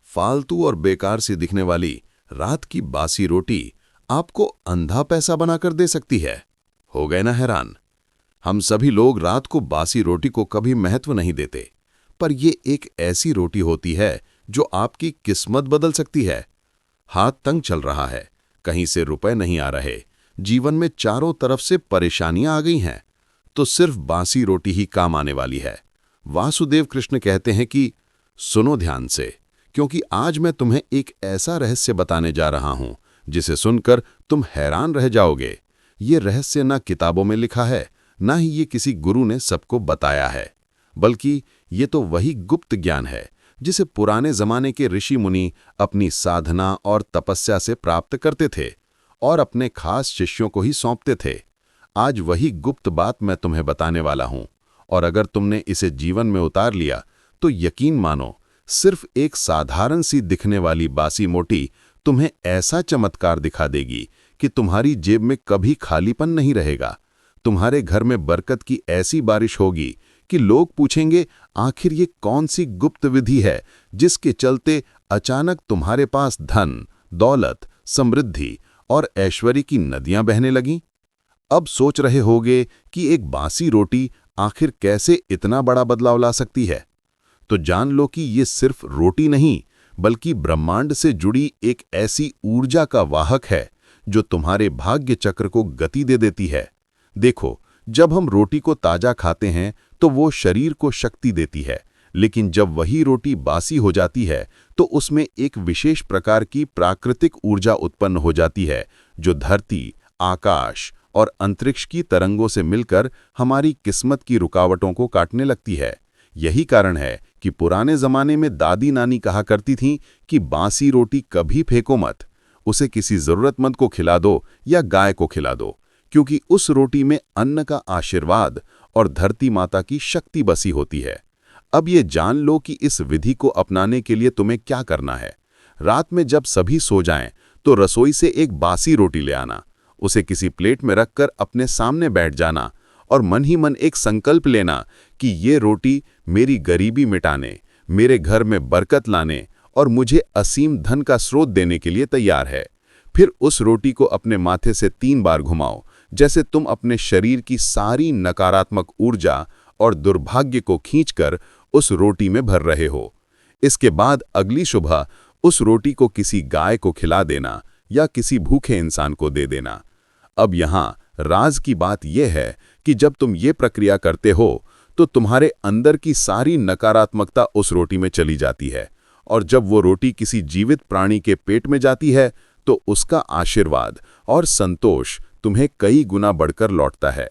फालतू और बेकार सी दिखने वाली रात की बासी रोटी आपको अंधा पैसा बनाकर दे सकती है। हो गए ना हैरान? हम सभी लोग रात को बासी रोटी को कभी महत्व नहीं देते, पर यह एक ऐसी रोटी होती है जो आपकी किस्मत बदल सकती है। हाथ तंग चल रहा है, कहीं से रुपए नहीं आ रहे, जीवन में चारों तरफ से परेशानियां आ गई हैं, तो सिर्फ बासी रोटी ही काम आने वाली है। वासुदेव कृष्ण कहते हैं कि सुनो ध्यान से, क्योंकि आज मैं तुम्हें एक ऐसा रहस्य बताने जा रहा हूं जिसे सुनकर तुम हैरान रह जाओगे। ये रहस्य ना किताबों में लिखा है, ना ही ये किसी गुरु ने सबको बताया है, बल्कि ये तो वही गुप्त ज्ञान है जिसे पुराने जमाने के ऋषि मुनि अपनी साधना और तपस्या से प्राप्त करते थे और अपने खास शिष्यों को ही सौंपते थे। आज वही गुप्त बात मैं तुम्हें बताने वाला हूं, और अगर तुमने इसे जीवन में उतार लिया तो यकीन मानो, सिर्फ एक साधारण सी दिखने वाली बासी मोटी तुम्हें ऐसा चमत्कार दिखा देगी कि तुम्हारी जेब में कभी खालीपन नहीं रहेगा। तुम्हारे घर में बरकत की ऐसी बारिश होगी कि लोग पूछेंगे, आखिर ये कौन सी गुप्त विधि है जिसके चलते अचानक तुम्हारे पास धन, दौलत, समृद्धि और ऐश्वर्य की नदियां बहने लगीं? अब सोच रहे होगे कि एक बासी रोटी आखिर कैसे इतना बड़ा बदलाव ला सकती है। तो जान लो कि ये सिर्फ रोटी नहीं, बल्कि ब्रह्मांड से जुड़ी एक ऐसी ऊर्जा का वाहक है जो तुम्हारे भाग्य चक्र को गति दे देती है। देखो, जब हम रोटी को ताजा खाते हैं तो वो शरीर को शक्ति देती है, लेकिन जब वही रोटी बासी हो जाती है तो उसमें एक विशेष प्रकार की प्राकृतिक ऊर्जा उत्पन्न हो जाती है जो धरती, आकाश और अंतरिक्ष की तरंगों से मिलकर हमारी किस्मत की रुकावटों को काटने लगती है। यही कारण है कि पुराने जमाने में दादी नानी कहा करती थीं कि बासी रोटी कभी फेंको मत, उसे किसी जरूरतमंद को खिला दो या गाय को खिला दो, क्योंकि उस रोटी में अन्न का आशीर्वाद और धरती माता की शक्ति बसी होती है। अब ये जान लो कि इस विधि को अपनाने के लिए तुम्हें क्या करना है। रात में जब सभी सो जाएं तो रसोई से एक बासी रोटी ले आना, उसे किसी प्लेट में रखकर अपने सामने बैठ जाना और मन ही मन एक संकल्प लेना कि ये रोटी मेरी गरीबी मिटाने, मेरे घर में बरकत लाने और मुझे असीम धन का स्रोत देने के लिए तैयार है। फिर उस रोटी को अपने माथे से 3 बार घुमाओ, जैसे तुम अपने शरीर की सारी नकारात्मक ऊर्जा और दुर्भाग्य को खींचकर उस रोटी में भर रहे हो। इसके बाद अगली सुबह उस रोटी को किसी गाय को खिला देना या किसी भूखे इंसान को दे देना। अब यहाँ राज की बात यह है कि जब तुम ये प्रक्रिया करते हो तो तुम्हारे अंदर की सारी नकारात्मकता उस रोटी में चली जाती है, और जब वो रोटी किसी जीवित प्राणी के पेट में जाती है तो उसका आशीर्वाद और संतोष तुम्हें कई गुना बढ़कर लौटता है।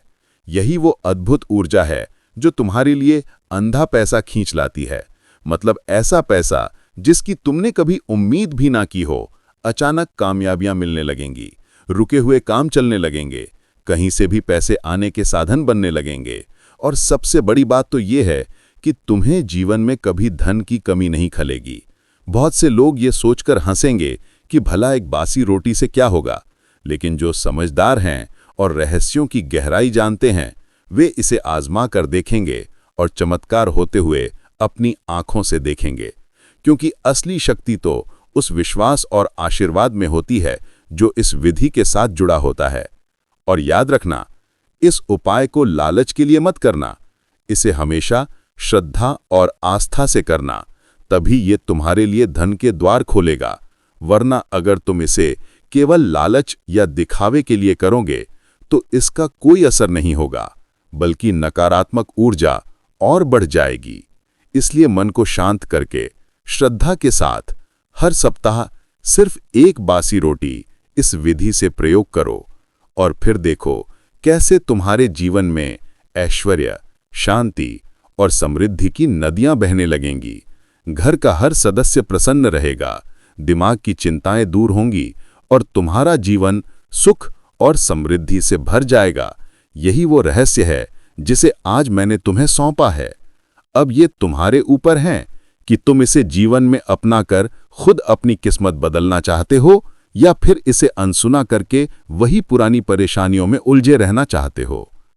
यही वो अद्भुत ऊर्जा है जो तुम्हारे लिए अंधा पैसा खींच लाती है, मतलब ऐसा पैसा जिसकी तुमने कभी उम्मीद भी ना की हो। अचानक कामयाबियां मिलने लगेंगी, रुके हुए काम चलने लगेंगे, कहीं से भी पैसे आने के साधन बनने लगेंगे, और सबसे बड़ी बात तो ये है कि तुम्हें जीवन में कभी धन की कमी नहीं खलेगी। बहुत से लोग ये सोचकर हंसेंगे कि भला एक बासी रोटी से क्या होगा, लेकिन जो समझदार हैं और रहस्यों की गहराई जानते हैं, वे इसे आजमा कर देखेंगे और चमत्कार होते हुए अपनी आंखों से देखेंगे, क्योंकि असली शक्ति तो उस विश्वास और आशीर्वाद में होती है जो इस विधि के साथ जुड़ा होता है। और याद रखना, इस उपाय को लालच के लिए मत करना, इसे हमेशा श्रद्धा और आस्था से करना, तभी ये तुम्हारे लिए धन के द्वार खोलेगा। वरना अगर तुम इसे केवल लालच या दिखावे के लिए करोगे तो इसका कोई असर नहीं होगा, बल्कि नकारात्मक ऊर्जा और बढ़ जाएगी। इसलिए मन को शांत करके श्रद्धा के साथ हर सप्ताह सिर्फ एक बासी रोटी इस विधि से प्रयोग करो, और फिर देखो कैसे तुम्हारे जीवन में ऐश्वर्य, शांति और समृद्धि की नदियां बहने लगेंगी। घर का हर सदस्य प्रसन्न रहेगा, दिमाग की चिंताएं दूर होंगी और तुम्हारा जीवन सुख और समृद्धि से भर जाएगा। यही वो रहस्य है जिसे आज मैंने तुम्हें सौंपा है। अब ये तुम्हारे ऊपर है कि तुम इसे जीवन में अपनाकर खुद अपनी किस्मत बदलना चाहते हो या फिर इसे अनसुना करके वही पुरानी परेशानियों में उलझे रहना चाहते हो।